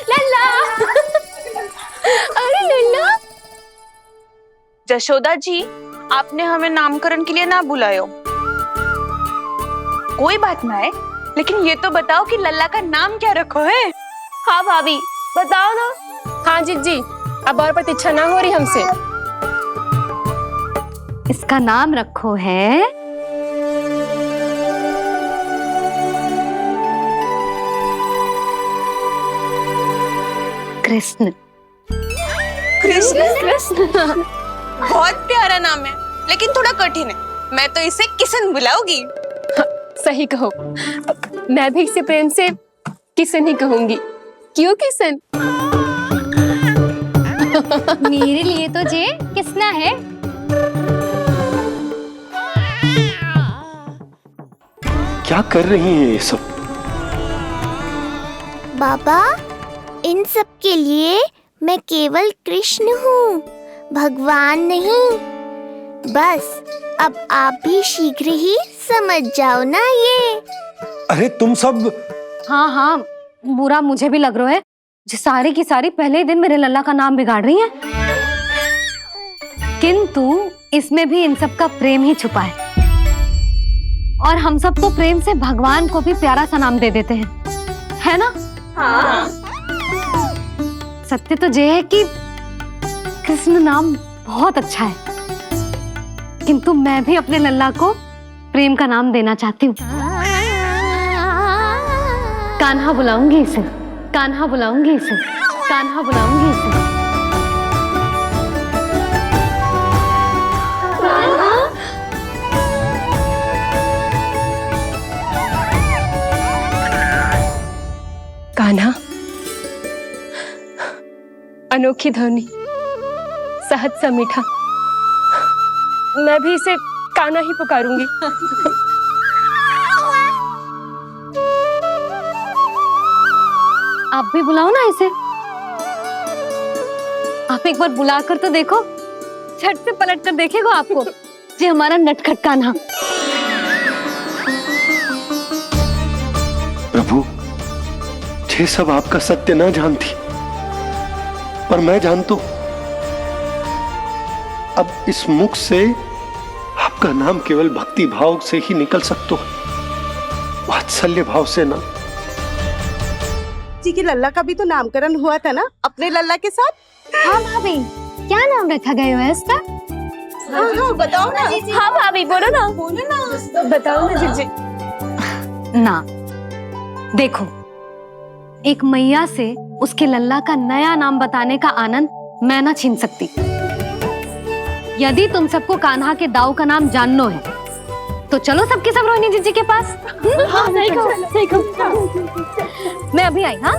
लल्ला, अरे लल्ला। जशोदा जी, आपने हमें नामकरण के लिए ना बुलायो। कोई बात ना है, लेकिन ये तो बताओ कि लल्ला का नाम क्या रखो है? हाँ भाभी, बताओ ना। हाँ जीजी, अब और प्रतीक्षा ना हो रही हमसे। इसका नाम रखो है कृष्ण। कृष्ण? कृष्ण बहुत प्यारा नाम है, लेकिन थोड़ा कठिन है। मैं तो इसे किशन बुलाऊंगी। सही कहो, मैं भी इसे प्रेम से किशन ही कहूंगी। क्यों किशन? मेरे लिए तो जे किसना है। क्या कर रही हैं ये सब? बाबा, इन सब के लिए मैं केवल कृष्ण हूँ, भगवान नहीं। बस अब आप भी शीघ्र ही समझ जाओ ना ये। अरे तुम सब। हाँ हाँ, बुरा मुझे भी लग रहा है, जो सारी की सारी पहले ही दिन मेरे लल्ला का नाम बिगाड़ रही है। किंतु इसमें भी इन सब का प्रेम ही छुपा है, और हम सब तो प्रेम से भगवान को भी प्यारा सा नाम दे देते हैं, है ना? हाँ। सत्य तो ये है कि कृष्ण नाम बहुत अच्छा है, किंतु मैं भी अपने लल्ला को प्रेम का नाम देना चाहती हूँ। कान्हा बुलाऊंगी इसे, कान्हा बुलाऊंगी इसे, कान्हा बुलाऊंगी इसे। कान्हा, अनोखी ध्वनि, सहज सा मीठा। मैं भी इसे कान्हा ही पुकारूंगी। आप भी बुलाओ ना इसे। आप एक बार बुलाकर तो देखो, झट से पलट कर देखेगा आपको ये हमारा नटखट कान्हा। प्रभु, ये सब आपका सत्य ना जानती, पर मैं जानता हूं। अब इस मुख से आपका नाम केवल भक्ति भाव से ही निकल सकता है, वात्सल्य भाव से ना। जी की लल्ला का भी तो नामकरण हुआ था ना अपने लल्ला के साथ। हाँ भाभी, क्या नाम रखा गया है इसका? हाँ, बताओ ना। हाँ भाभी, बोलो ना। बोलो ना। बताओ ना जीजी। ना, देखो, एक मैया से उसके लल्ला का नया नाम बताने का आनंद मैं ना छीन सकती। यदि तुम सबको कान्हा के दाऊ का नाम जानना है, तो चलो सबके सब रोहिणी जीजी के पास। हाँ, सही कहो, सही कहो। मैं अभी आई। हाँ,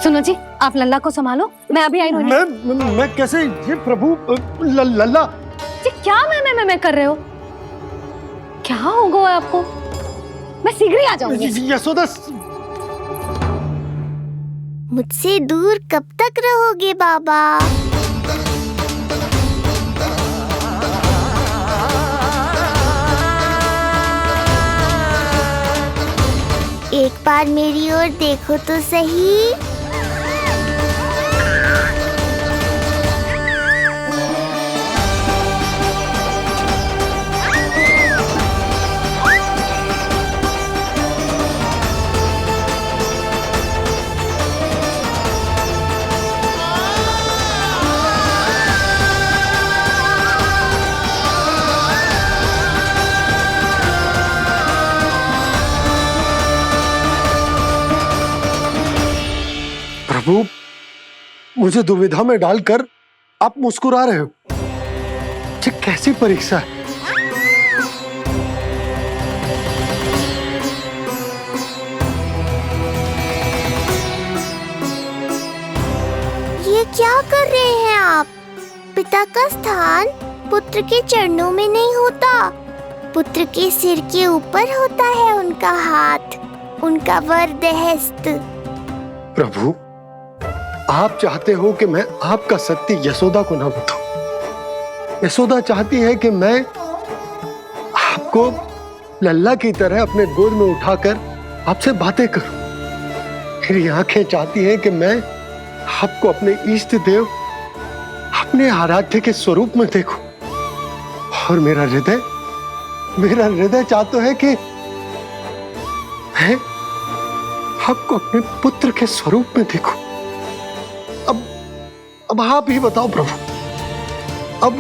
सुनो जी, आप लल्ला को संभालो, मैं अभी आई। रोहिणी, मैं कैसे? ये प्रभु, लल्ला। जी क्या मैं कर रहे हो? क्या हो गया आपको? मैं शीघ्र ही आ जाऊंगी। यशोदा, मुझसे दूर कब तक रहोगे बाबा? एक बार मेरी ओर देखो तो सही। प्रभु, मुझे दुविधा में डालकर आप मुस्कुरा रहे हो। ये कैसी परीक्षा है? ये क्या कर रहे हैं आप? पिता का स्थान पुत्र के चरणों में नहीं होता, पुत्र के सिर के ऊपर होता है उनका हाथ, उनका वरदहस्त। प्रभु, आप चाहते हो कि मैं आपका सत्य यशोदा को ना बताऊं। यशोदा चाहती है कि मैं आपको लल्ला की तरह अपने गोद में उठाकर आपसे बातें करूं। मेरी आंखें चाहती हैं कि मैं आपको अपने इष्ट देव, अपने आराध्य के स्वरूप में देखूं। और मेरा हृदय चाहता है कि मैं आपको अपने पुत्र के स्वरूप में देखूं। अब आप ही बताओ प्रभु, अब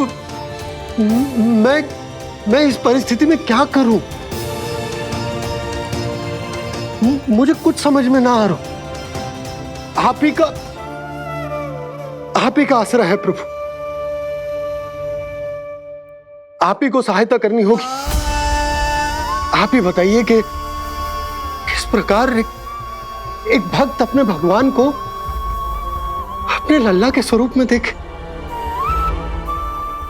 मैं इस परिस्थिति में क्या करूं? मुझे कुछ समझ में ना आ रहा। आप ही का आसरा है प्रभु। आप ही को सहायता करनी होगी। आप ही बताइए कि किस प्रकार एक भक्त अपने भगवान को अपने लल्ला के स्वरूप में देखे,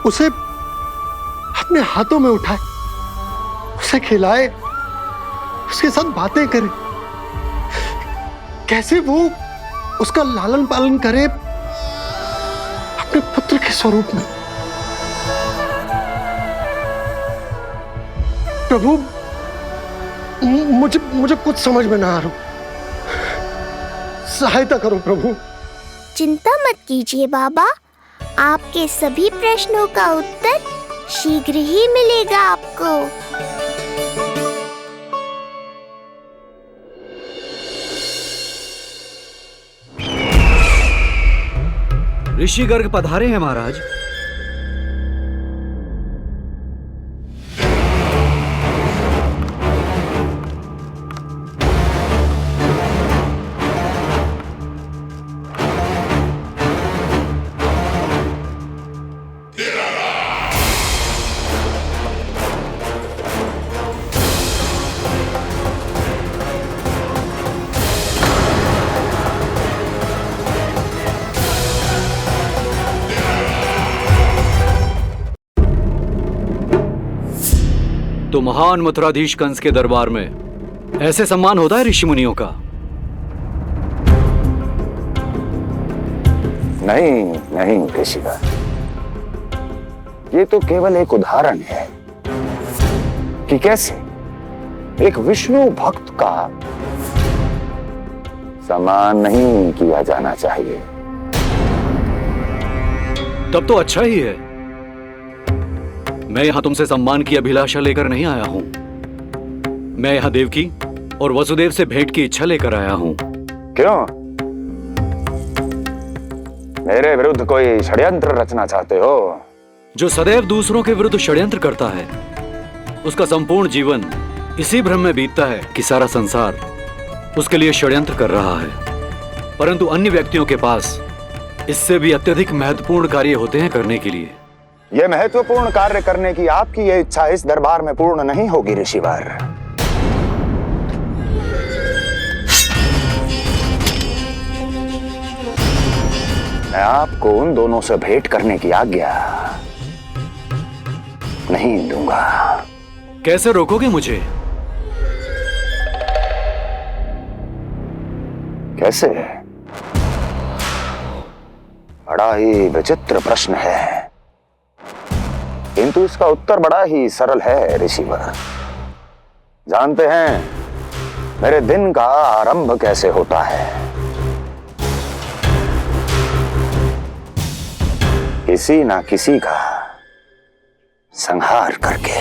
उसे अपने हाथों में उठाए, उसे खिलाए, उसके साथ बातें करे, कैसे वो उसका लालन पालन करे अपने पुत्र के स्वरूप में। प्रभु, मुझे कुछ समझ में ना आ रहा। सहायता करो प्रभु। चिंता मत कीजिए बाबा, आपके सभी प्रश्नों का उत्तर शीघ्र ही मिलेगा आपको। ऋषि गर्ग पधारे हैं महाराज। तो महान मथुराधीश कंस के दरबार में ऐसे सम्मान होता है ऋषि मुनियों का? नहीं ऋषिवर, ये तो केवल एक उदाहरण है कि कैसे एक विष्णु भक्त का सम्मान नहीं किया जाना चाहिए। तब तो अच्छा ही है। मैं यहां तुमसे सम्मान की अभिलाषा लेकर नहीं आया हूं। मैं यहां देवकी और वसुदेव से भेंट की इच्छा लेकर आया हूं। क्यों? मेरे विरुद्ध कोई षड्यंत्र रचना चाहते हो? जो सदैव दूसरों के विरुद्ध षड्यंत्र करता है, उसका संपूर्ण जीवन इसी भ्रम में बीतता है कि सारा संसार उसके लिए षड्यंत्र कर रहा है। परंतु अन्य व्यक्तियों के पास इससे भी अत्यधिक महत्वपूर्ण कार्य होते हैं करने के लिए। यह महत्वपूर्ण कार्य करने की आपकी यह इच्छा इस दरबार में पूर्ण नहीं होगी ऋषिवर। मैं आपको उन दोनों से भेंट करने की आज्ञा नहीं दूंगा। कैसे रोकोगे मुझे? कैसे? बड़ा ही विचित्र प्रश्न है, किंतु इसका उत्तर बड़ा ही सरल है ऋषिवर। जानते हैं मेरे दिन का आरंभ कैसे होता है? किसी ना किसी का संहार करके।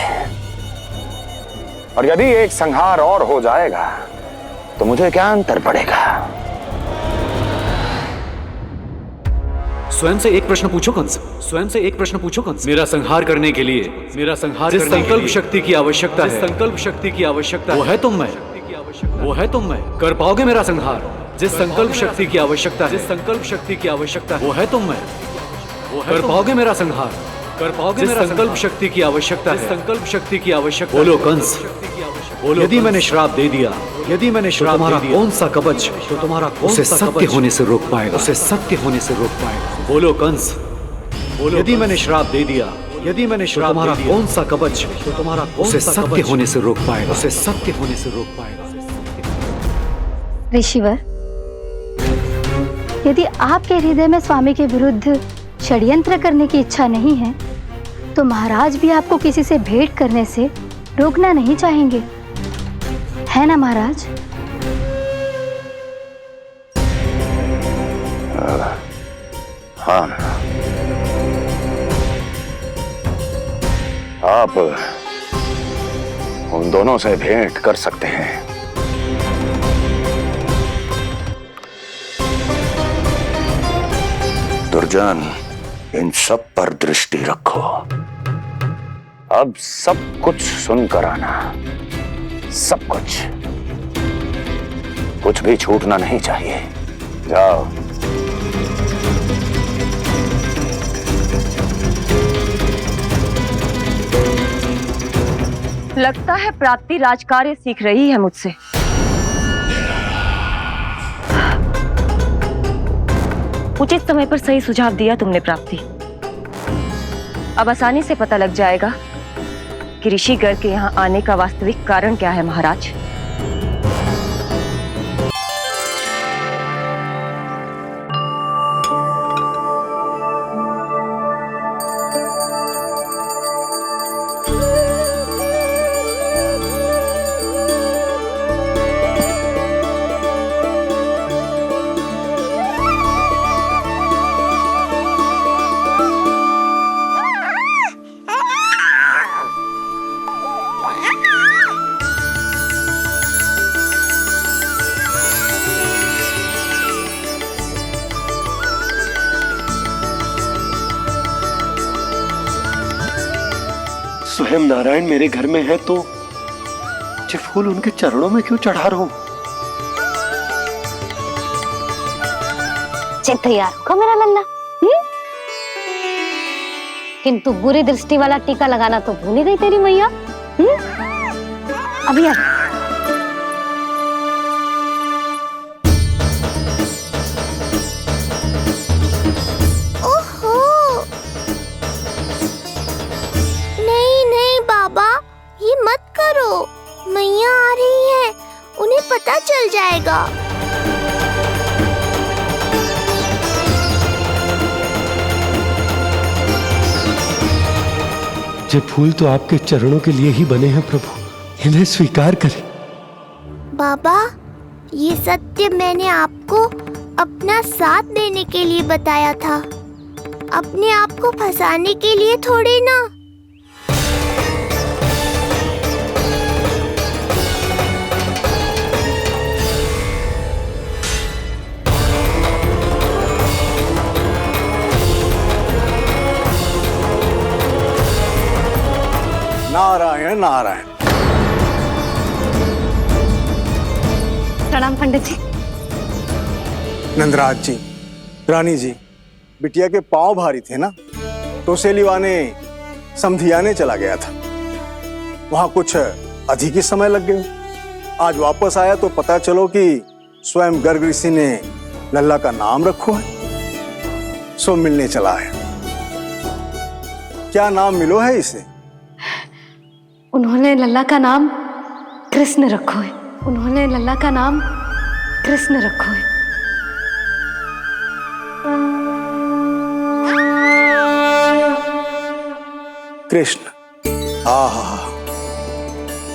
और यदि एक संहार और हो जाएगा तो मुझे क्या अंतर पड़ेगा? स्वयं से एक प्रश्न पूछो कंस। स्वयं से एक प्रश्न पूछो कंस। मेरा संहार करने के लिए, जिस संकल्प शक्ति की आवश्यकता है, संकल्प शक्ति की आवश्यकता, वो है तुम में। वो है तुम में। कर पाओगे मेरा संहार? जिस संकल्प शक्ति की आवश्यकता है, जिस संकल्प शक्ति की आवश्यकता, वो है तुम में। कर पाओगे मेरा संहार? कर पाओगे मेरा संकल्प शक्ति की आवश्यकता है, संकल्प शक्ति की आवश्यकता। बोलो कंस, बोलो। यदि मैंने श्राप दे दिया, यदि मैंने श्राप दे दिया, कौन सा कवच तो तुम्हारा उसे सत्य होने से रोक पाएगा? उसे सत्य होने से रोक पाएगा? बोलो कंस, बोलो। यदि मैंने श्राप दे दिया, यदि मैंने श्राप दे दिया, कौन सा कवच तो तुम्हारा उसे सत्य होने से रोक पाएगा? उसे सत्य होने से रोक पाएगा? ऋषिवर, यदि आपके हृदय में स्वामी के विरुद्ध षड्यंत्र करने की इच्छा नहीं है, तो महाराज भी आपको किसी से भेंट करने से रोकना नहीं चाहेंगे, है ना महाराज? हाँ, आप उन दोनों से भेंट कर सकते हैं। दुर्जन, इन सब पर दृष्टि रखो। अब सब कुछ सुनकर आना, सब कुछ भी छूटना नहीं चाहिए। जाओ। लगता है प्राप्ति राजकार्य सीख रही है मुझसे। उचित समय पर सही सुझाव दिया तुमने प्राप्ति। अब आसानी से पता लग जाएगा कि ऋषिगर के यहाँ आने का वास्तविक कारण क्या है महाराज। स्वयं नारायण मेरे घर में है तो ये फूल उनके चरणों में क्यों चढ़ा रहा हूं? तैयार होगा मेरा लल्ला। किंतु बुरी दृष्टि वाला टीका लगाना तो भूल ही गई तेरी मैया। अभी आ। ओहो, नहीं नहीं बाबा, ये मत करो। मैया आ रही है, उन्हें पता चल जाएगा। ये फूल तो आपके चरणों के लिए ही बने हैं प्रभु, इन्हें स्वीकार करें। बाबा, ये सत्य मैंने आपको अपना साथ देने के लिए बताया था, अपने आप को फंसाने के लिए थोड़ी ना। नारायण नारायण। प्रणाम पंडित जी। नंदराज जी, रानी जी, बिटिया के पांव भारी थे ना, तो उसे लिवाने समधियाने चला गया था। वहां कुछ अधिक ही समय लग गया। आज वापस आया तो पता चलो कि स्वयं गर्ग ऋषि ने लल्ला का नाम रखो है, सो मिलने चला है। क्या नाम मिलो है इसे? उन्होंने लल्ला का नाम कृष्ण रखो है। उन्होंने लल्ला का नाम कृष्ण रखो है। कृष्ण। आहा,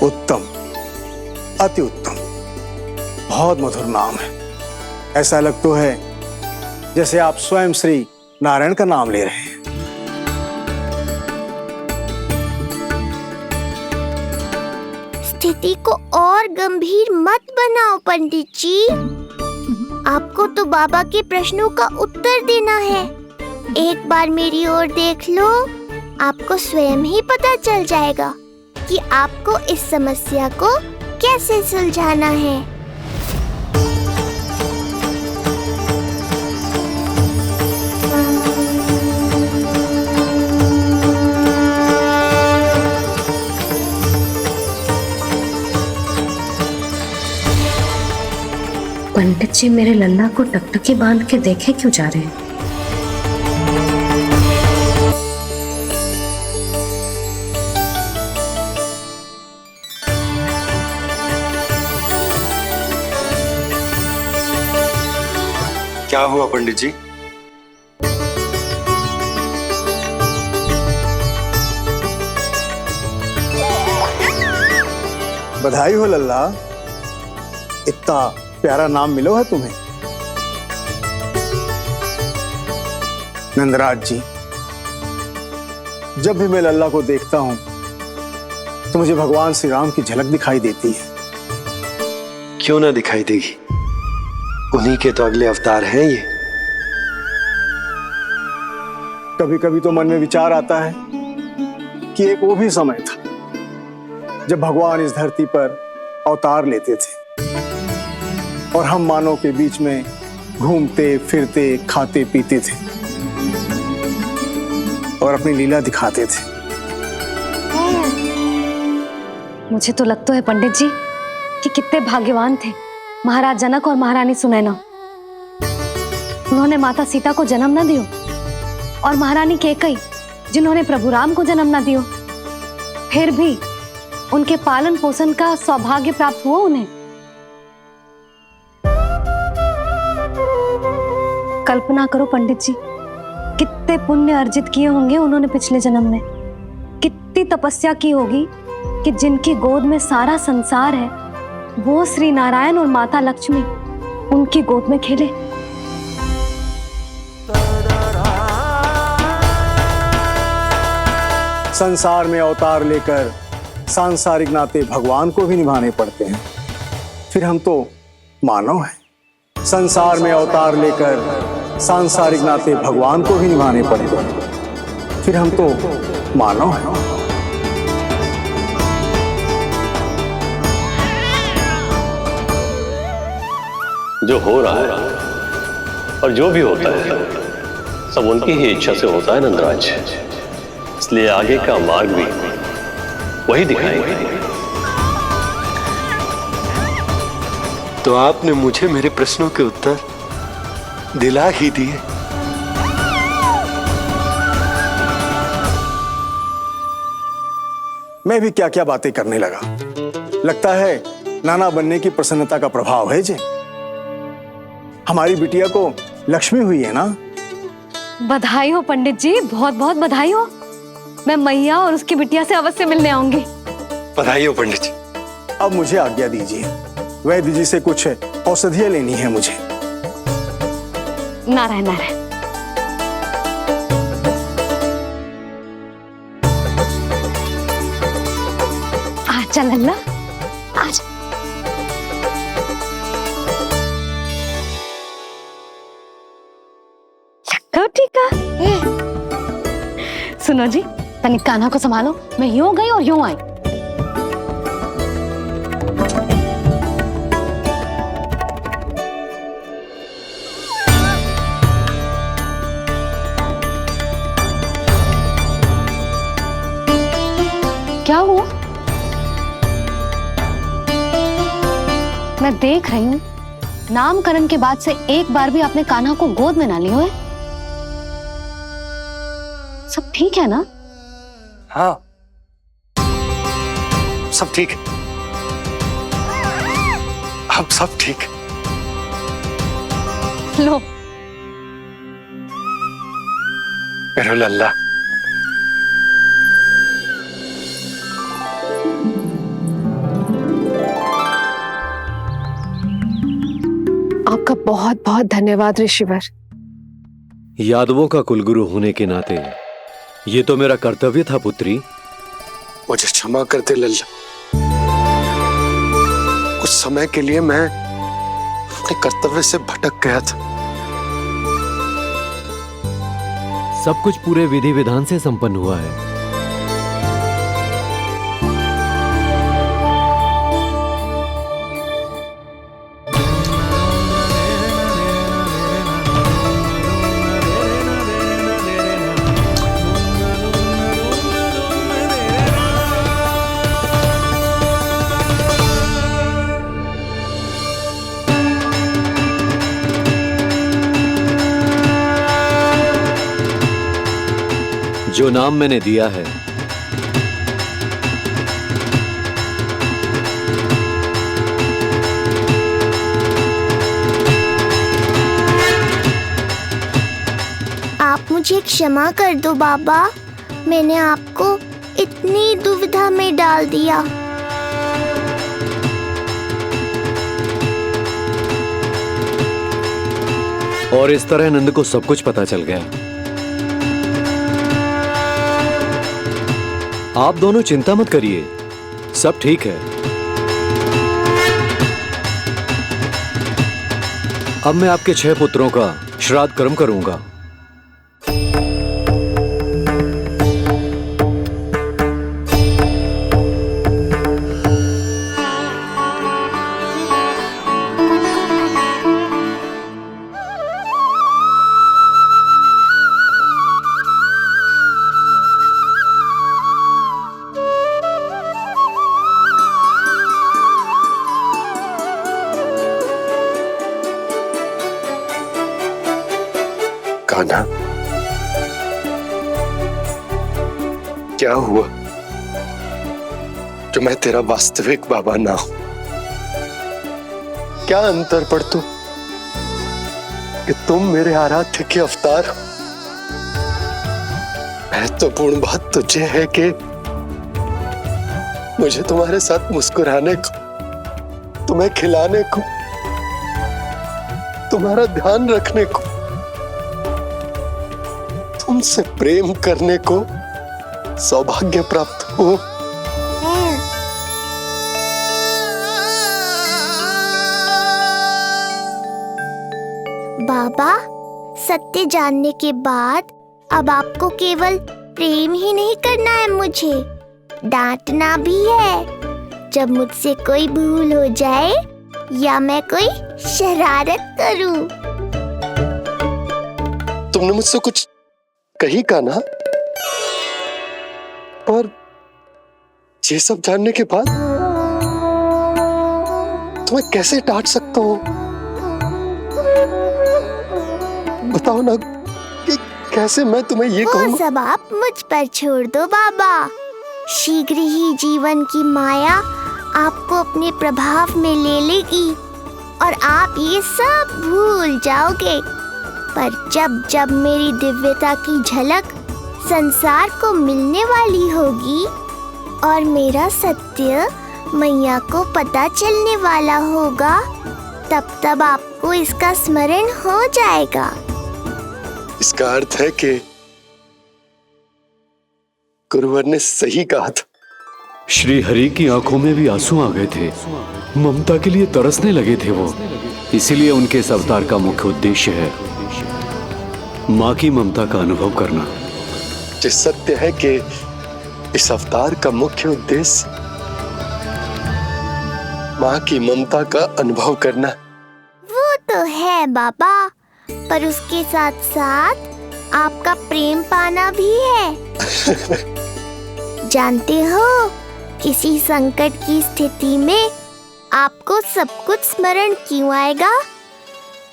उत्तम, अति उत्तम, बहुत मधुर नाम है। ऐसा लग तो है जैसे आप स्वयं श्री नारायण का नाम ले रहे हैं। स्थिति को और गंभीर मत बनाओ पंडित जी। आपको तो बाबा के प्रश्नों का उत्तर देना है। एक बार मेरी ओर देख लो, आपको स्वयं ही पता चल जाएगा कि आपको इस समस्या को कैसे सुलझाना है। पंडित जी मेरे लल्ला को टकटकी बांध के देखे क्यों जा रहे हैं? क्या हुआ पंडित जी? बधाई हो लल्ला, इतना प्यारा नाम मिलो है तुम्हें। नंदराज जी, जब भी मैं लल्ला को देखता हूं तो मुझे भगवान श्री राम की झलक दिखाई देती है। क्यों ना दिखाई देगी, उन्हीं के तो अगले अवतार हैं ये। कभी कभी तो मन में विचार आता है कि एक वो भी समय था जब भगवान इस धरती पर अवतार लेते थे और हम मानव के बीच में घूमते फिरते खाते पीते थे और अपनी लीला दिखाते थे। मुझे तो लगता है पंडित जी कि कितने भाग्यवान थे महाराज जनक और महारानी सुनैना। उन्होंने माता सीता को जन्म न दियो और महारानी कैकई जिन्होंने प्रभु राम को जन्म न दियो, फिर भी उनके पालन पोषण का सौभाग्य प्राप्त हुआ उन्हें। कल्पना करो पंडित जी, कितने पुण्य अर्जित किए होंगे उन्होंने पिछले जन्म में, कितनी तपस्या की होगी कि जिनकी गोद में सारा संसार है वो श्री नारायण और माता लक्ष्मी उनकी गोद में खेले। संसार में अवतार लेकर सांसारिक नाते भगवान को भी निभाने पड़ते हैं, फिर हम तो मानव हैं। संसार में अवतार लेकर सांसारिक नाते भगवान को भी निभाने पड़ते हैं, फिर हम तो मानव हैं। जो हो रहा है और जो भी होता है सब उनकी ही इच्छा से होता है नंदराज, इसलिए आगे का मार्ग भी वही दिखाएंगे। तो आपने मुझे मेरे प्रश्नों के उत्तर दिला ही दिए। मैं भी क्या क्या बातें करने लगा। लगता है नाना बनने की प्रसन्नता का प्रभाव है जे। हमारी बिटिया को लक्ष्मी हुई है ना। बधाई हो पंडित जी, बहुत बहुत बधाई हो। मैं मैया और उसकी बिटिया से अवश्य मिलने आऊंगी। बधाई हो पंडित जी। अब मुझे आज्ञा दीजिए, वैद्य जी से कुछ औषधियां लेनी है मुझे। नारायण नारायण। आजा लल्ला, आजा। टीका सुनो जी, तनिक कान्हा को संभालो, मैं यूं गई और यूं आई। क्या हुआ? मैं देख रही हूं नामकरण के बाद से एक बार भी आपने कान्हा को गोद में ना लिया है। सब ठीक है ना? हाँ, सब ठीक है। अब सब ठीक। लो मेरा लल्ला। आपका बहुत बहुत धन्यवाद ऋषिवर। यादवों का कुलगुरु होने के नाते ये तो मेरा कर्तव्य था पुत्री। मुझे क्षमा कर दे लल्ला, कुछ समय के लिए मैं अपने कर्तव्य से भटक गया था। सब कुछ पूरे विधि विधान से संपन्न हुआ है। जो नाम मैंने दिया है आप मुझे क्षमा कर दो बाबा, मैंने आपको इतनी दुविधा में डाल दिया। और इस तरह नंद को सब कुछ पता चल गया। आप दोनों चिंता मत करिए, सब ठीक है। अब मैं आपके 6 पुत्रों का श्राद्ध कर्म करूंगा। कान्हा, क्या हुआ जो मैं तेरा वास्तविक बाबा ना हूं? क्या अंतर पड़ तू कि तुम मेरे आराध्य के अवतार हो? महत्वपूर्ण बात तुझे है कि मुझे तुम्हारे साथ मुस्कुराने को, तुम्हें खिलाने को, तुम्हारा ध्यान रखने को, तुमसे प्रेम करने को सौभाग्य प्राप्त हो। बाबा, सत्य जानने के बाद अब आपको केवल प्रेम ही नहीं करना है, मुझे डांटना भी है जब मुझसे कोई भूल हो जाए या मैं कोई शरारत करूं। तुमने मुझसे कुछ कही कान्हा, पर ये सब जानने के बाद तुम्हें कैसे डांट सकता हूं? बताओ ना कि कैसे मैं तुम्हें ये कहूं? वो सब आप मुझ पर छोड़ दो बाबा। शीघ्र ही जीवन की माया आपको अपने प्रभाव में ले लेगी और आप ये सब भूल जाओगे। पर जब जब मेरी दिव्यता की झलक संसार को मिलने वाली होगी और मेरा सत्य मैया को पता चलने वाला होगा, तब तब आपको इसका स्मरण हो जाएगा। इसका अर्थ है कि गुरुवर ने सही कहा था। श्री हरि की आंखों में भी आंसू आ गए थे, ममता के लिए तरसने लगे थे वो। इसीलिए उनके इस अवतार का मुख्य उद्देश्य है माँ की ममता का अनुभव करना। जो सत्य है कि इस अवतार का मुख्य उद्देश्य माँ की ममता का अनुभव करना। वो तो है बाबा, पर उसके साथ साथ आपका प्रेम पाना भी है। जानते हो, किसी संकट की स्थिति में आपको सब कुछ स्मरण क्यों आएगा?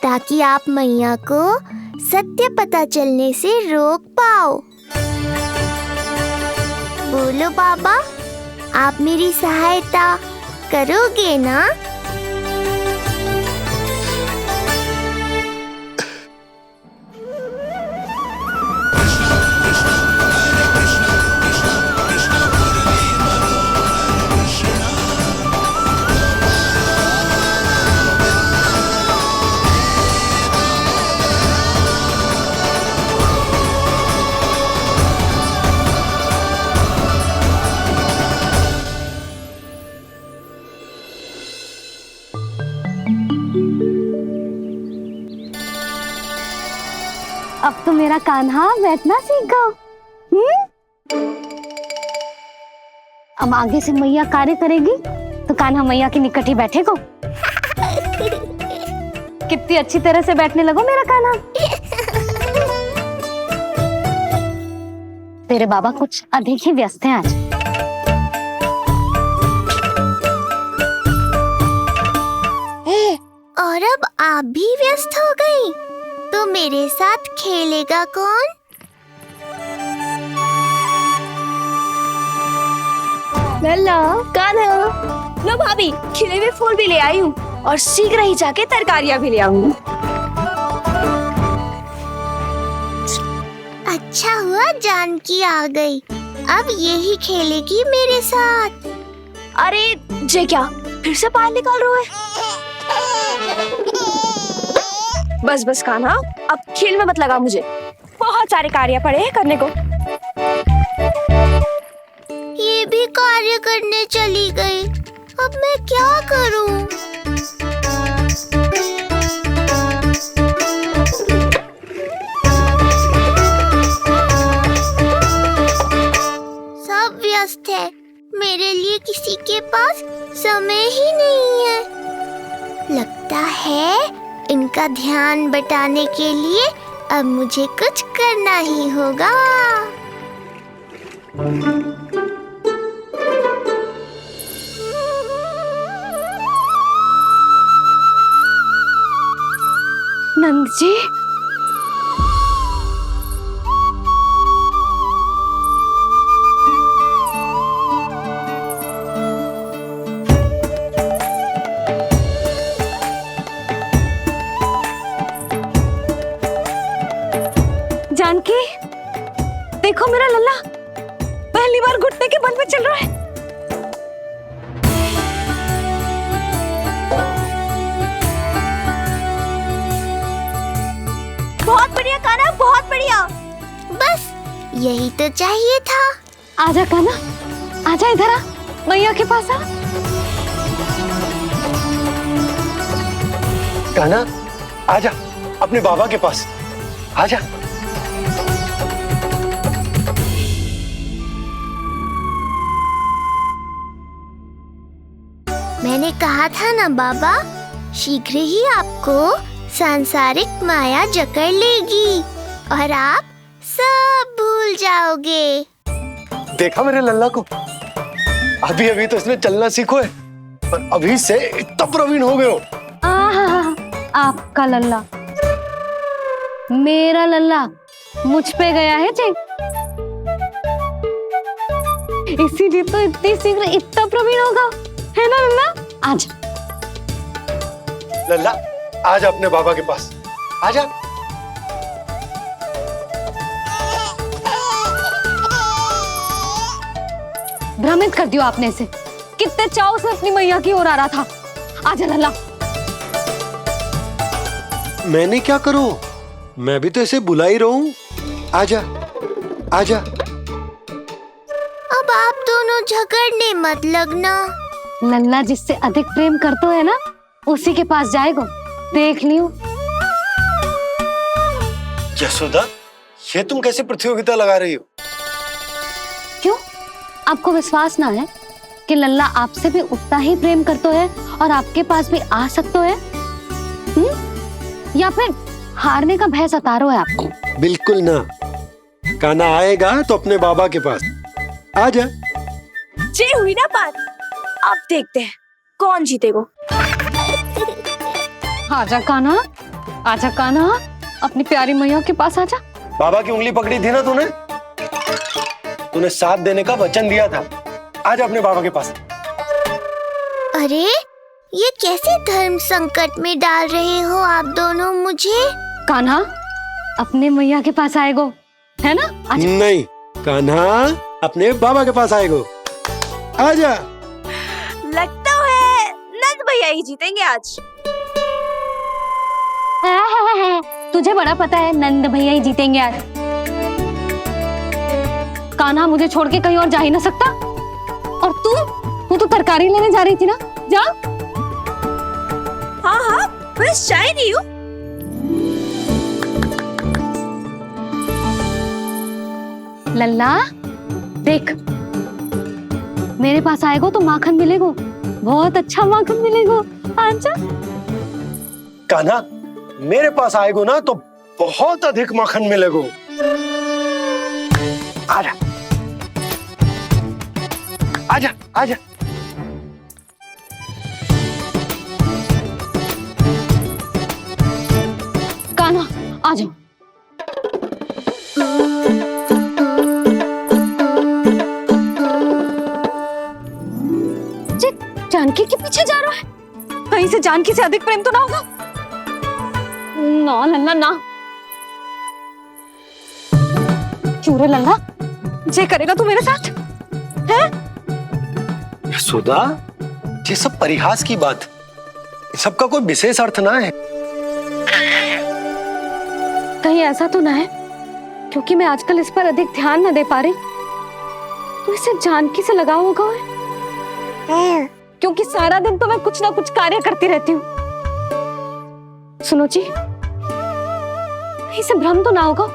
ताकि आप मैया को सत्य पता चलने से रोक पाओ। बोलो बाबा, आप मेरी सहायता करोगे ना? अब तो मेरा कान्हा बैठना सीख गया। अब आगे से मैया कार्य करेगी तो कान्हा मैया के निकट ही बैठेगा। कितनी अच्छी तरह से बैठने लगो मेरा कान्हा। तेरे बाबा कुछ अधिक ही व्यस्त हैं आज। और अब आप भी व्यस्त हो गई, तो मेरे साथ खेलेगा कौन? लल्ला, कान्हा, लो भाभी, खिले हुए फूल भी ले आई हूँ और शीघ्र ही जाके तरकारियाँ भी ले आऊंगी। अच्छा हुआ जानकी आ गई, अब यही खेलेगी मेरे साथ। अरे जे क्या, फिर से पानी निकाल रहे हो? बस बस कान्हा, अब खेल में मत लगा मुझे। बहुत सारे कार्य पड़े हैं करने को। ये भी कार्य करने चली गई। अब मैं क्या करूं? सब व्यस्त है, मेरे लिए किसी के पास समय ही नहीं है। लगता है इनका ध्यान बटाने के लिए अब मुझे कुछ करना ही होगा। नंद जी, जानकी, देखो मेरा लल्ला पहली बार घुटने के बल पे चल रहा है। बहुत बढ़िया कान्हा, बहुत बढ़िया। बस यही तो चाहिए था। आजा कान्हा, आजा इधर आ, मैया के पास आ। कान्हा, आजा अपने बाबा के पास, आजा। मैंने कहा था ना बाबा, शीघ्र ही आपको सांसारिक माया जकड़ लेगी और आप सब भूल जाओगे। देखा मेरे लल्ला को, अभी अभी तो इसने चलना सीखो है और अभी से इतना प्रवीण हो गए हो। आपका लल्ला, मेरा लल्ला मुझ पे गया है चेक, इसीलिए तो इतनी शीघ्र इतना प्रवीण होगा, है ना लल्ला? आज लल्ला, आजा अपने बाबा के पास, आजा। भ्रमित कर दियो आपने इसे, कितने चाव से अपनी मैया की ओर आ रहा था। आजा लल्ला। मैंने क्या करूं, मैं भी तो इसे बुला ही रहा हूं। आजा, आजा। अब आप दोनों झगड़ने मत लगना। लल्ला जिससे अधिक प्रेम करते है ना, उसी के पास जाएगो, देख लियो। यशोदा, ये तुम कैसे प्रतियोगिता लगा रही हो? क्यों, आपको विश्वास ना है कि लल्ला आपसे भी उतना ही प्रेम करते है और आपके पास भी आ सकते है? या फिर हारने का भय सता रहा है आपको? बिल्कुल ना, कान्हा आएगा तो अपने बाबा के पास, आजा। जे हुई ना बात, अब देखते हैं कौन जीतेगा। आजा कान्हा, आजा कान्हा, अपनी प्यारी मैया के पास आजा। बाबा की उंगली पकड़ी थी ना तूने साथ देने का वचन दिया था। आजा अपने बाबा के पास। अरे ये कैसे धर्म संकट में डाल रहे हो आप दोनों मुझे? कान्हा अपने मैया के पास आएगो, है ना? आजा। नहीं, कान्हा अपने बाबा के पास आएगो, आजा। लगता है नंद भैया ही जीतेंगे आज। तुझे बड़ा पता है नंद भैया ही जीतेंगे आज। कान्हा मुझे छोड़ के कहीं और जा ही ना सकता। और तू तो तरकारी लेने जा रही थी ना, जा। हाँ हाँ, बस जा ही रही हूँ। लल्ला देख, मेरे पास आएगो तो माखन मिलेगो, बहुत अच्छा माखन मिलेगो। आजा। कान्हा मेरे पास आएगो ना तो बहुत अधिक माखन मिलेगो, आजा, आजा, आजा। कान्हा आ जाओ। जानकी के पीछे जा रहा है, कहीं से जानकी से अधिक प्रेम तो ना होगा? ना लल्ला ना। क्यों रे लल्ला, जे करेगा तू मेरे साथ है? यशोदा, ये सब परिहास की बात, सबका कोई विशेष अर्थ ना है। कहीं ऐसा तो ना है क्योंकि मैं आजकल इस पर अधिक ध्यान न दे पा रही तो इसे जानकी से लगाव होगा है? क्योंकि सारा दिन तो मैं कुछ ना कुछ कार्य करती रहती हूँ। सुनो जी, इसे भ्रम तो ना होगा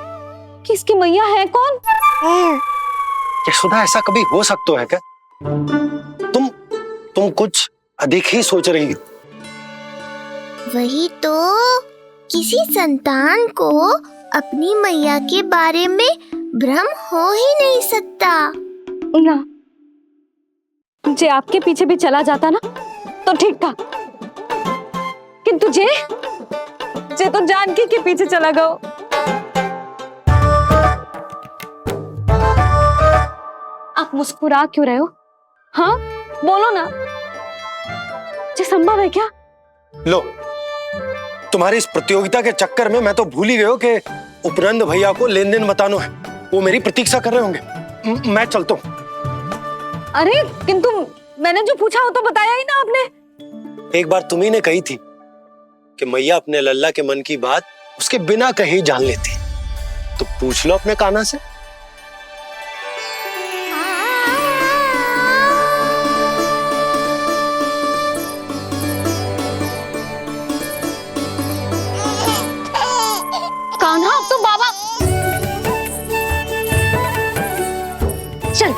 कि इसकी मैया है कौन? यशोदा, ऐसा कभी हो सकता है क्या? तुम कुछ अधिक ही सोच रही हो। वही तो, किसी संतान को अपनी मैया के बारे में भ्रम हो ही नहीं सकता। ना, जे आपके पीछे भी चला जाता ना तो ठीक था, किंतु जे तो जानकी के पीछे चला गया। आप मुस्कुरा क्यों रहे हो? हाँ बोलो ना, ये संभव है क्या? लो, तुम्हारी इस प्रतियोगिता के चक्कर में मैं तो भूल ही गया कि उपनंद भैया को लेन देन बताना है। वो मेरी प्रतीक्षा कर रहे होंगे। मैं चलता हूँ। अरे किंतु मैंने जो पूछा वो तो बताया ही ना आपने। एक बार तुम्ही ने कही थी कि मैया अपने लल्ला के मन की बात उसके बिना कहीं जान लेती, तो पूछ लो अपने कान्हा से। कान्हा, अब तो बाबा चल।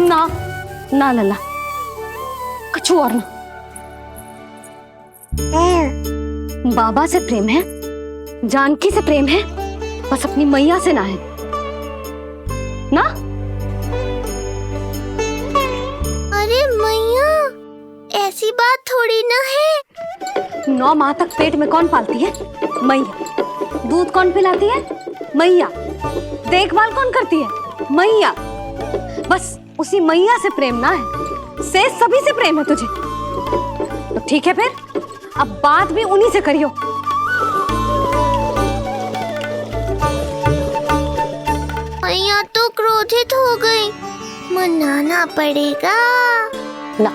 ना ना लल्ला, कुछ और ना। बाबा से प्रेम है, जानकी से प्रेम है, बस अपनी मैया से ना है ना। अरे मैया, ऐसी बात थोड़ी ना है। 9 माह तक पेट में कौन पालती है? मैया। दूध कौन पिलाती है? मैया। देखभाल कौन करती है? मैया। बस उसी मैया से प्रेम ना है, से सभी से प्रेम है तुझे। तो ठीक है फिर, अब बात भी उन्हीं से करियो। मैया तो क्रोधित हो गई, मनाना पड़ेगा। ना,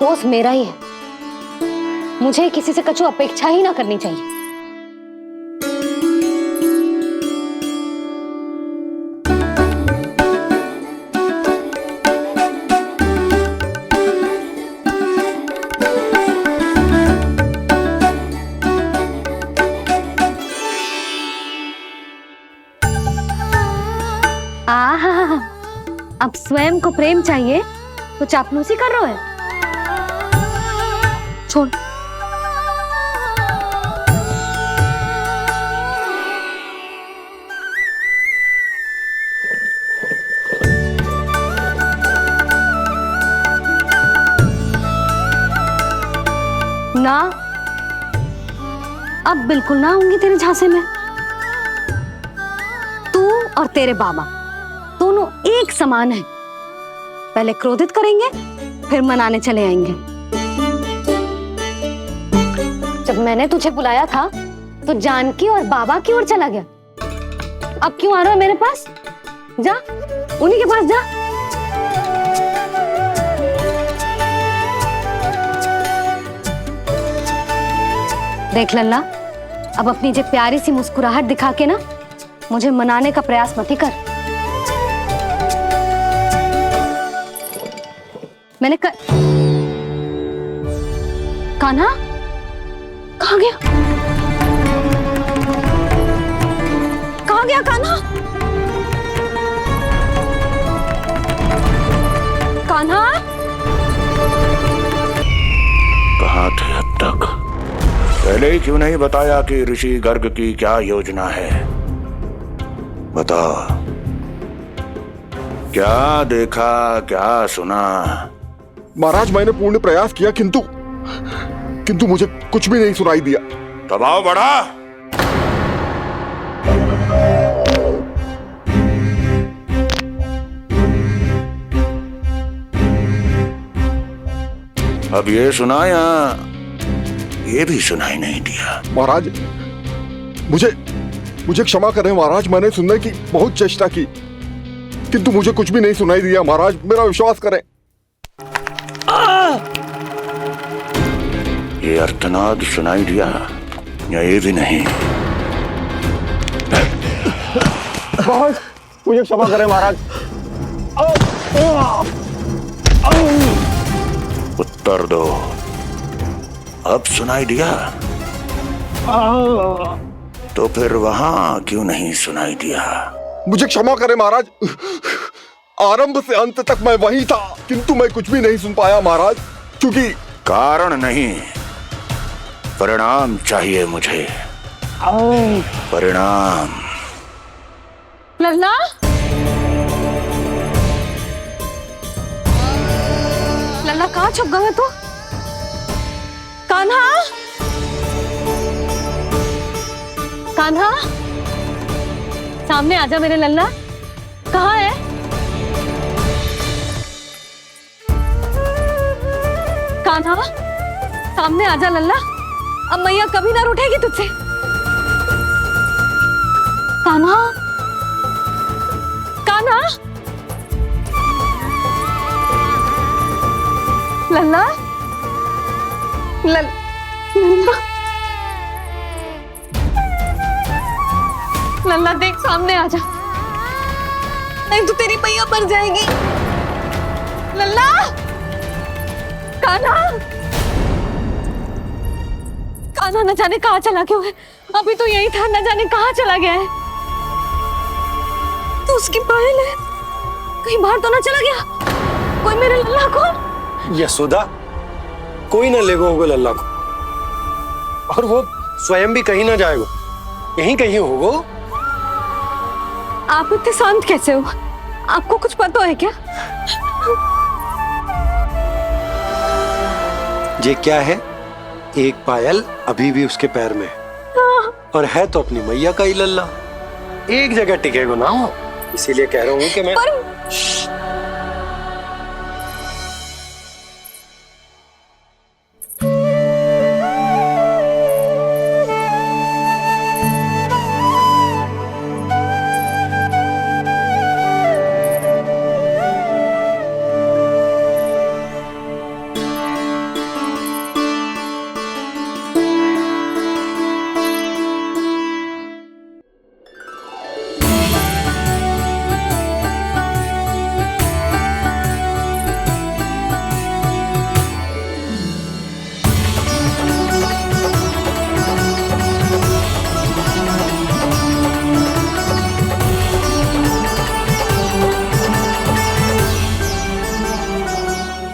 दोस्त मेरा ही है, मुझे किसी से कछु अपेक्षा ही ना करनी चाहिए। आहा, अब स्वयं को प्रेम चाहिए तो चापलूसी कर रहे हो? छोड़। ना, अब बिल्कुल ना आऊंगी तेरे झांसे में। तू और तेरे बाबा दोनों एक समान हैं। पहले क्रोधित करेंगे, फिर मनाने चले आएंगे। जब मैंने तुझे बुलाया था तो जानकी और बाबा की ओर चला गया। अब क्यों आ रहा है मेरे पास? जा, उन्हीं के पास जा। देख लल्ला, अब अपनी जे प्यारी सी मुस्कुराहट दिखा के ना मुझे मनाने का प्रयास मत ही कर। मैंने कान्हा कहाँ गया? कहाँ गया कान्हा? कान्हा, कहाँ थे अब तक? पहले ही क्यों नहीं बताया कि ऋषि गर्ग की क्या योजना है? बता, क्या देखा, क्या सुना? महाराज, मैंने पूर्ण प्रयास किया किंतु मुझे कुछ भी नहीं सुनाई दिया। दबाव बढ़ा। अब ये सुना या ये भी सुनाई नहीं दिया? महाराज, मुझे क्षमा करें महाराज, मैंने सुनने की बहुत चेष्टा की किंतु मुझे कुछ भी नहीं सुनाई दिया। महाराज, मेरा विश्वास करें। ये अर्थनाद सुनाई दिया या ये भी नहीं? मुझे क्षमा करें महाराज। उत्तर दो, अब सुनाई दिया? तो फिर वहां क्यों नहीं सुनाई दिया? मुझे क्षमा करें महाराज, आरंभ से अंत तक मैं वहीं था, किंतु मैं कुछ भी नहीं सुन पाया महाराज, क्योंकि कारण नहीं, परिणाम चाहिए मुझे। परिणाम। लल्ला, लल्ला कहाँ छुप गए तू? कान्हा, कान्हा, सामने आजा मेरे लल्ला। कहाँ है? कान्हा, सामने आजा लल्ला। अब मैया कभी ना रूठेगी तुझसे। कान्हा, कान्हा, लल्ला, लल्ला, लल्ला देख सामने आ जा, नहीं तो तेरी मैया मर जाएगी। लल्ला, कान्हा, कान्हा न जाने कहाँ चला गया है। अभी तो यही था, न जाने कहाँ चला गया है। तो उसकी पायल है, कहीं बाहर तो ना चला गया कोई मेरे लल्ला को? यशोदा, कोई ना लेगा होगा लल्ला को, और वो स्वयं भी कहीं ना जाएगा, यहीं कहीं होगा। आप इतने शांत कैसे हो? आपको कुछ पता है क्या? ये क्या है? एक पायल अभी भी उसके पैर में है, और है तो अपनी मैया का ही लल्ला। एक जगह टिकेगा ना हो, इसीलिए कह रहा हूँ कि मैं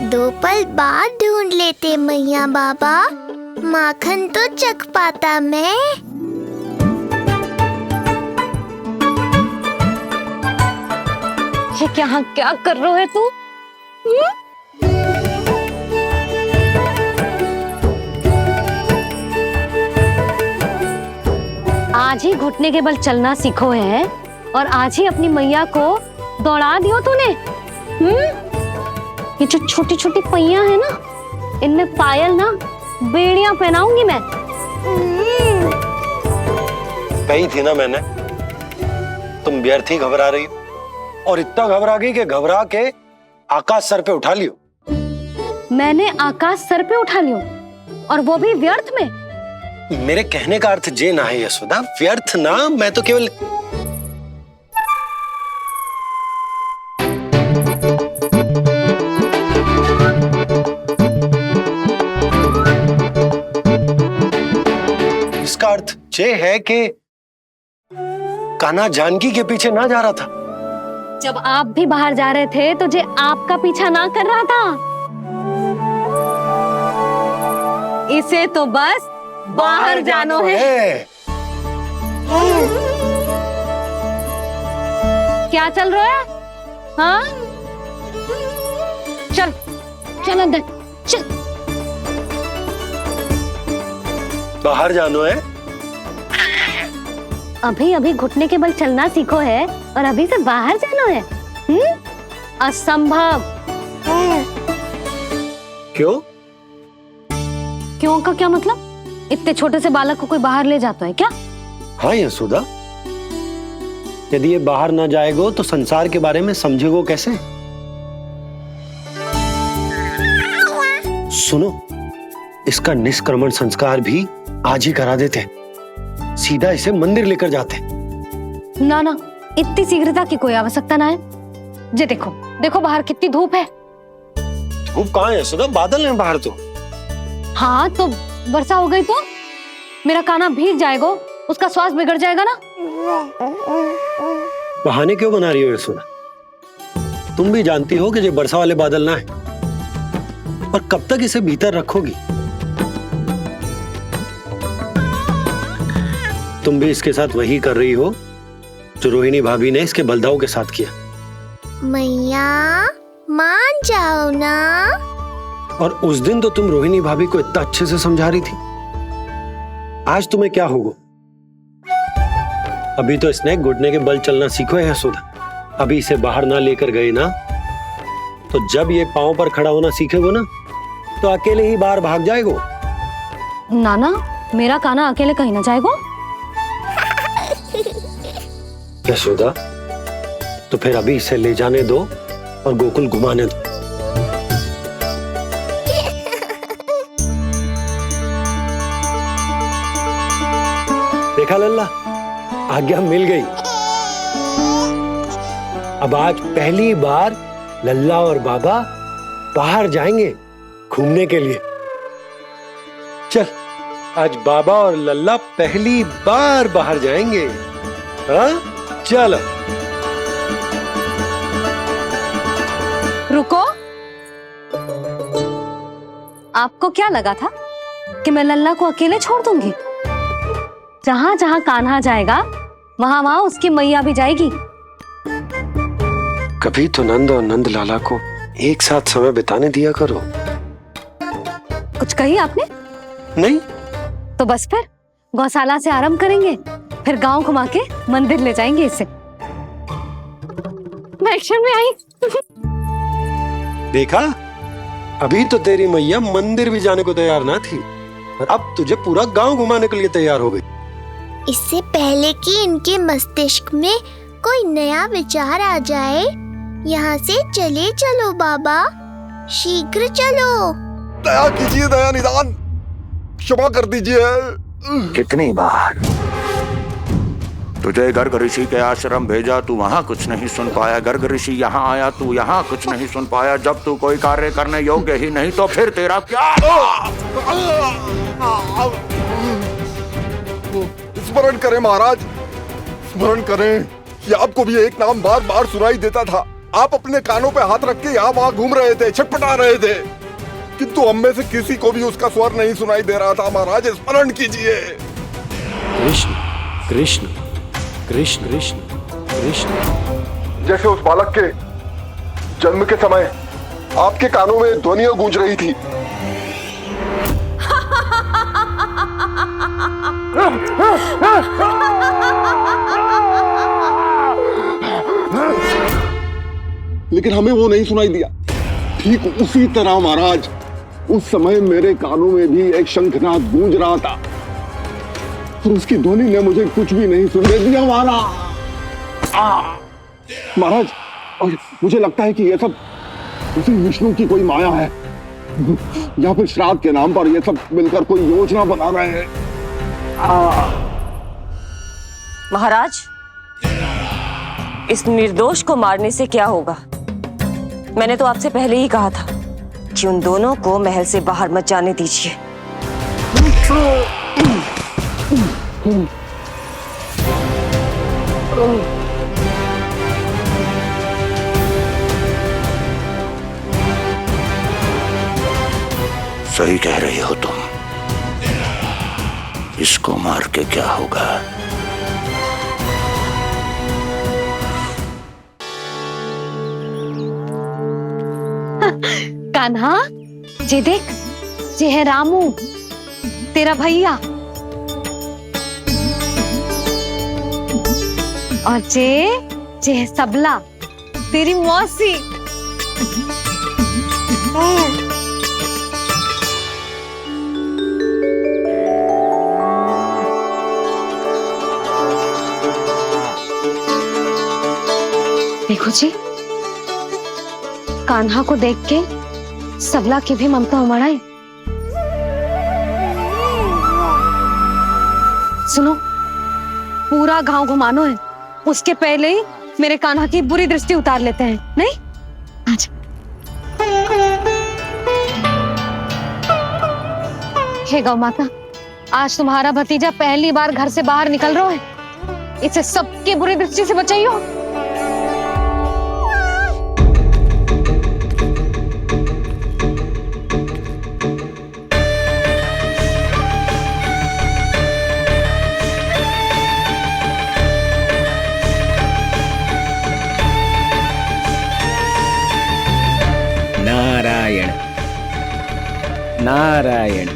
दो पल बाद ढूंढ लेते मैया बाबा, माखन तो चख पाता मैं। ये क्या कर रहे है तू? आज ही घुटने के बल चलना सीखो है, और आज ही अपनी मैया को दौड़ा दियो तूने। ये जो छोटी छोटी पैया है ना, इनमें पायल ना बेड़ियां पहनाऊंगी मैं। कही थी ना मैंने, तुम व्यर्थ ही घबरा रही हो, और इतना घबरा गई कि घबरा के आकाश सर पे उठा लियो। मैंने आकाश सर पे उठा लियो, और वो भी व्यर्थ में? मेरे कहने का अर्थ जे ना है यशोदा, व्यर्थ ना, मैं तो केवल इसका अर्थ ये है कि कान्हा जानकी के पीछे ना जा रहा था। जब आप भी बाहर जा रहे थे तो जे आपका पीछा ना कर रहा था। इसे तो बस बाहर जानो है। क्या चल रहा है? हाँ, चल चल अंदर चल। बाहर जानो है? अभी अभी घुटने के बल चलना सीखो है, और अभी से बाहर जाना है? असंभव। क्यों? क्यों का क्या मतलब? इतने छोटे से बालक को कोई बाहर ले जाता है क्या? हाँ यशोदा, यदि ये बाहर ना जाएगो तो संसार के बारे में समझेगो कैसे? सुनो, इसका निष्क्रमण संस्कार भी आज ही करा देते, सीधा इसे मंदिर लेकर जाते। ना ना, इतनी शीघ्रता की कोई आवश्यकता ना है। जे देखो देखो बाहर कितनी धूप है। धूप कहाँ है यशोदा, बादल हैं बाहर तो। हाँ तो वर्षा हो गई तो मेरा कान्हा भीग जाएगा, उसका स्वास्थ्य बिगड़ जाएगा ना। बहाने क्यों बना रही हो यशोदा? तुम भी जानती हो कि ये वर्षा वाले बादल ना है, और कब तक इसे भीतर रखोगी? तुम भी इसके साथ वही कर रही हो जो रोहिणी भाभी ने इसके बलदाऊ के साथ किया। मैया मान जाओ ना। और उस दिन तो तुम रोहिणी भाभी को इतना अच्छे से समझा रही थी, आज तुम्हें क्या होगा? अभी तो इसने घुटने के बल चलना सीखो है यशोदा। अभी इसे बाहर ना लेकर गए ना, तो जब ये पांव पर खड़ा होना सीखेगो ना, तो अकेले ही बाहर भाग जाएगो। नाना, मेरा कान्हा अकेले कहीं ना जाएगा। यशोदा, तो फिर अभी इसे ले जाने दो और गोकुल घुमाने दो। देखा लल्ला, आज्ञा मिल गई। अब आज पहली बार लल्ला और बाबा बाहर जाएंगे घूमने के लिए। चल, आज बाबा और लल्ला पहली बार बाहर जाएंगे। हाँ, चलो। रुको, आपको क्या लगा था कि मैं लल्ला को अकेले छोड़ दूंगी? जहां जहां कान्हा जाएगा वहां वहां उसकी मैया भी जाएगी। कभी तो नंद और नंद लाला को एक साथ समय बिताने दिया करो। कुछ कही आपने? नहीं तो बस फिर गौशाला से आरंभ करेंगे, फिर गांव घुमा के मंदिर ले जाएंगे इसे। मैं एक्शन में आई। देखा, अभी तो तेरी मैया मंदिर भी जाने को तैयार ना थी, और अब तुझे पूरा गांव घुमाने के लिए तैयार हो गई। इससे पहले कि इनके मस्तिष्क में कोई नया विचार आ जाए, यहाँ से चले चलो बाबा, शीघ्र चलो। दया कीजिए, दया निदान, क्षमा कर दीजिए। कितनी बार तुझे गर्ग ऋषि के आश्रम भेजा, तू वहां कुछ नहीं सुन पाया। गर्ग ऋषि यहाँ आया, तू यहाँ कुछ नहीं सुन पाया। जब तू कोई कार्य करने योग्य ही नहीं, तो फिर तेरा क्या? स्मरण करें महाराज, स्मरण करें कि आपको भी एक नाम बार बार सुनाई देता था। आप अपने कानों पे हाथ रख के यहाँ वहां घूम रहे थे, छटपटा रहे थे, किंतु हम में से किसी को भी उसका स्वर नहीं सुनाई दे रहा था। महाराज, स्मरण कीजिए। कृष्ण कृष्ण कृष्ण कृष्ण कृष्ण। जैसे उस बालक के जन्म के समय आपके कानों में ध्वनियां गूंज रही थी। लेकिन हमें वो नहीं सुनाई दिया। ठीक उसी तरह महाराज, उस समय मेरे कानों में भी एक शंखनाद गूंज रहा था, और उसकी ध्वनि ने मुझे कुछ भी नहीं सुनने दिया। महाराज, और मुझे लगता है कि ये सब उसी विष्णु की कोई माया है, या फिर श्राद्ध के नाम पर ये सब मिलकर कोई योजना बना रहे हैं। महाराज, इस निर्दोष को मारने से क्या होगा? मैंने तो आपसे पहले ही कहा था कि उन दोनों को महल से बाहर मत जाने दीजिए। सही कह रही हो तुम। इसको मार के क्या होगा? कान्हा, जे देख, जे है रामू, तेरा भैया, और जे है सबला, तेरी मौसी। देखो जी, कान्हा को देख के सबला की भी ममता उमड़ आई। सुनो, पूरा गांव घुमानो है, उसके पहले ही मेरे कान्हा की बुरी दृष्टि उतार लेते हैं, नहीं? अच्छा। हे गौ माता, आज तुम्हारा भतीजा पहली बार घर से बाहर निकल रहा है, इसे सबकी बुरी दृष्टि से बचाइयो। नारायण नारायण।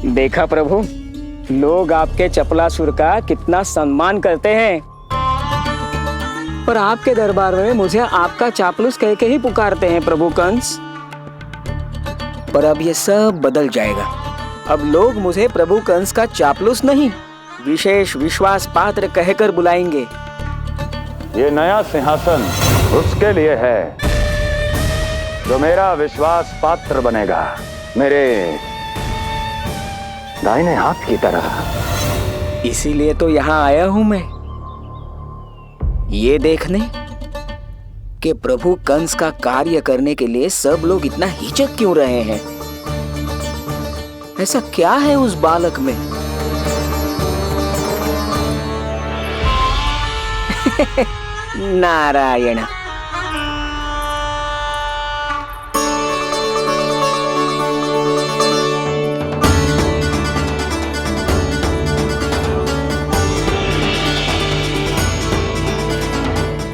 देखा प्रभु, लोग आपके चपलासुर का कितना सम्मान करते हैं, पर आपके दरबार में मुझे आपका चापलूस कह के ही पुकारते हैं प्रभु कंस। पर अब ये सब बदल जाएगा। अब लोग मुझे प्रभु कंस का चापलूस नहीं, विशेष विश्वास पात्र कहकर बुलाएंगे। ये नया सिंहासन उसके लिए है जो मेरा विश्वास पात्र बनेगा, मेरे दाहिने हाथ की तरह। इसीलिए तो यहाँ आया हूं मैं, ये देखने कि प्रभु कंस का कार्य करने के लिए सब लोग इतना हिचक क्यों रहे हैं। ऐसा क्या है उस बालक में? नारायण।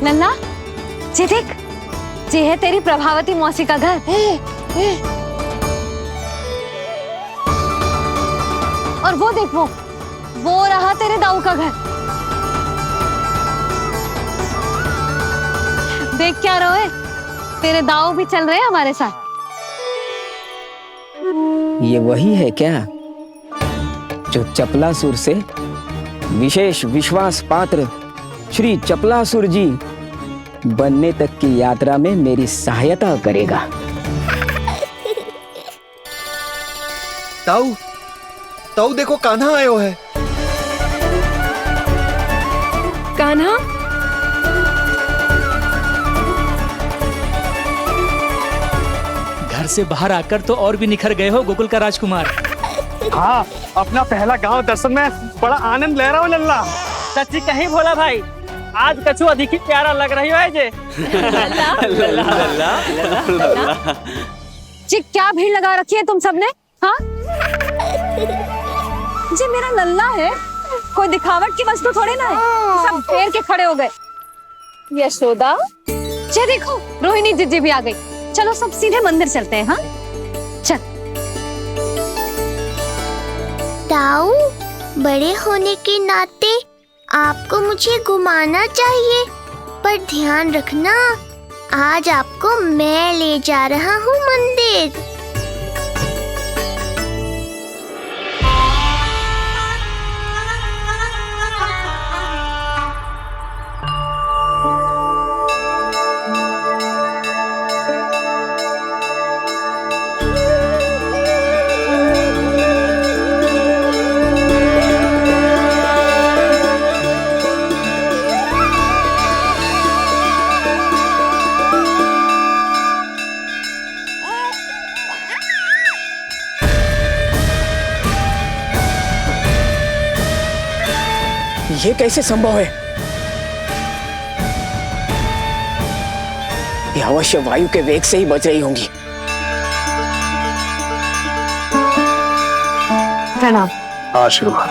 लल्ला, ये देख, ये है तेरी प्रभावती मौसी का घर। और वो देख, वो रहा तेरे दाऊ का घर। देख क्या रोए, तेरे दाऊ भी चल रहे हैं हमारे साथ। ये वही है क्या जो चपलासुर से विशेष विश्वास पात्र श्री चपलासुर जी बनने तक की यात्रा में मेरी सहायता करेगा? ताऊ, ताऊ देखो, कान्हा आयो है। कान्हा, घर से बाहर आकर तो और भी निखर गए हो गोकुल का राजकुमार। हाँ, अपना पहला गांव दर्शन में बड़ा आनंद ले रहा हूँ लल्ला। सच्ची कहीं भोला भाई, आज कछु अधिक ही प्यारा लग रही है जे। जी क्या भीड़ लगा रखी है तुम सबने? हाँ, जी मेरा लल्ला है, कोई दिखावट की वस्तु थोड़ी ना है। सब फेर के खड़े हो गए। यशोदा, जी देखो, रोहिणी जीजी भी आ गई। चलो सब सीधे मंदिर चलते हैं। हाँ चल। ताऊ, बड़े होने के नाते आपको मुझे घुमाना चाहिए, पर ध्यान रखना, आज आपको मैं ले जा रहा हूँ मंदिर। ये कैसे संभव है? ये अवश्य वायु के वेग से ही बच रही होंगी। प्रणाम। आशीर्वाद।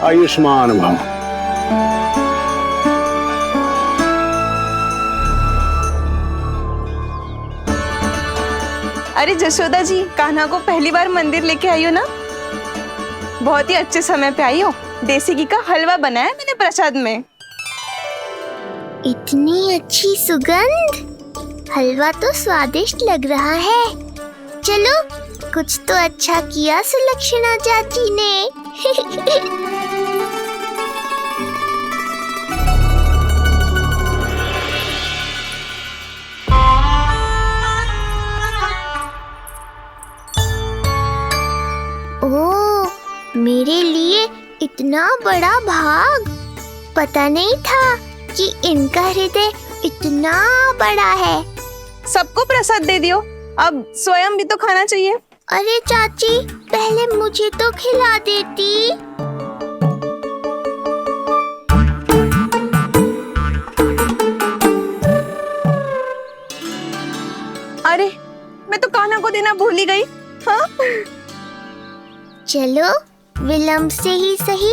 आयुष्मान भव। अरे जशोदा जी, कान्हा को पहली बार मंदिर लेके आई हो ना? बहुत ही अच्छे समय पे आई हो। देसी घी का हलवा बनाया मैंने प्रसाद में। इतनी अच्छी सुगंध, हलवा तो स्वादिष्ट लग रहा है। चलो, कुछ तो अच्छा किया सुलक्षणा चाची ने। ओह, मेरे लिए इतना बड़ा भाग। पता नहीं था कि इनका हृदय इतना बड़ा है। सबको प्रसाद दे दियो, अब स्वयं भी तो खाना चाहिए। अरे चाची, पहले मुझे तो खिला देती। अरे, मैं तो कान्हा को देना भूल ही गई। हाँ? चलो, विलंब से ही सही,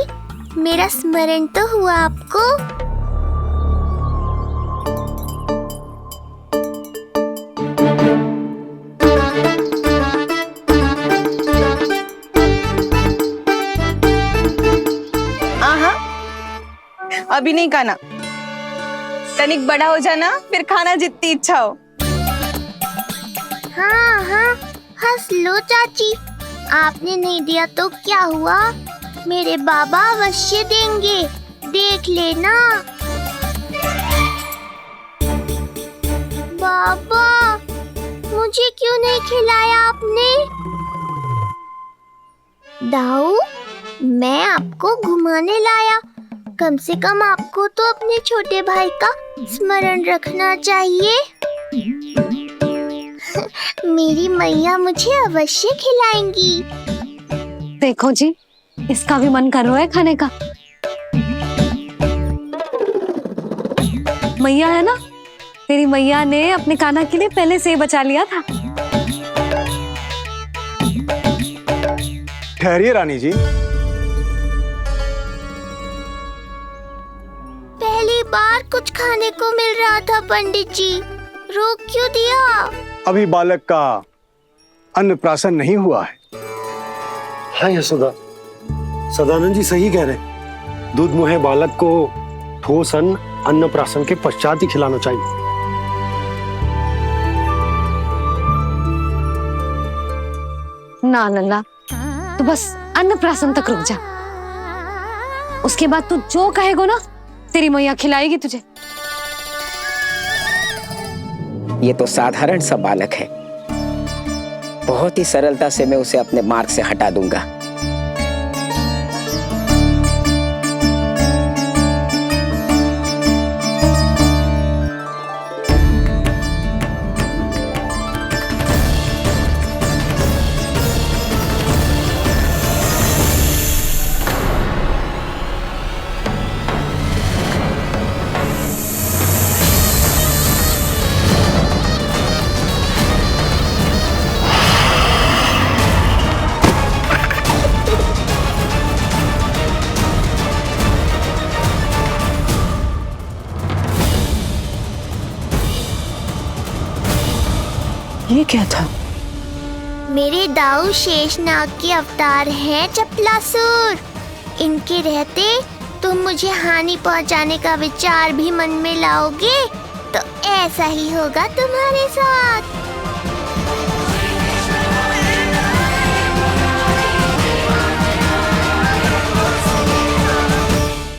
मेरा स्मरण तो हुआ आपको। अभी नहीं खाना, तनिक बड़ा हो जाना, फिर खाना जितनी इच्छा हो। हाँ हाँ, हंस लो चाची। आपने नहीं दिया तो क्या हुआ, मेरे बाबा अवश्य देंगे, देख लेना। बाबा, मुझे क्यों नहीं खिलाया आपने? दाऊ, मैं आपको घुमाने लाया, कम से कम आपको तो अपने छोटे भाई का स्मरण रखना चाहिए। मेरी मैया मुझे अवश्य खिलाएंगी। देखो जी, इसका भी मन कर रहा है खाने का। मैया है ना, तेरी मैया ने अपने कान्हा के लिए पहले से ही बचा लिया था। ठहरिए रानी जी। पहली बार कुछ खाने को मिल रहा था पंडित जी, रोक क्यों दिया? अभी बालक का अन्नप्राशन नहीं हुआ है। हाँ यशोदा, सदानंद जी सही कह रहे। दूध मुहे बालक को ठोस अन्न अन्नप्राशन के पश्चात ही खिलाना चाहिए। ना लल्ला, तो बस अन्नप्राशन तक रुक जा, उसके बाद तू जो कहेगो ना, तेरी मैया खिलाएगी तुझे। ये तो साधारण सा बालक है, बहुत ही सरलता से मैं उसे अपने मार्ग से हटा दूंगा। ये क्या था? मेरे दाऊ शेषनाग के अवतार हैं चपलासुर। इनके रहते तुम मुझे हानि पहुंचाने का विचार भी मन में लाओगे तो ऐसा ही होगा तुम्हारे साथ।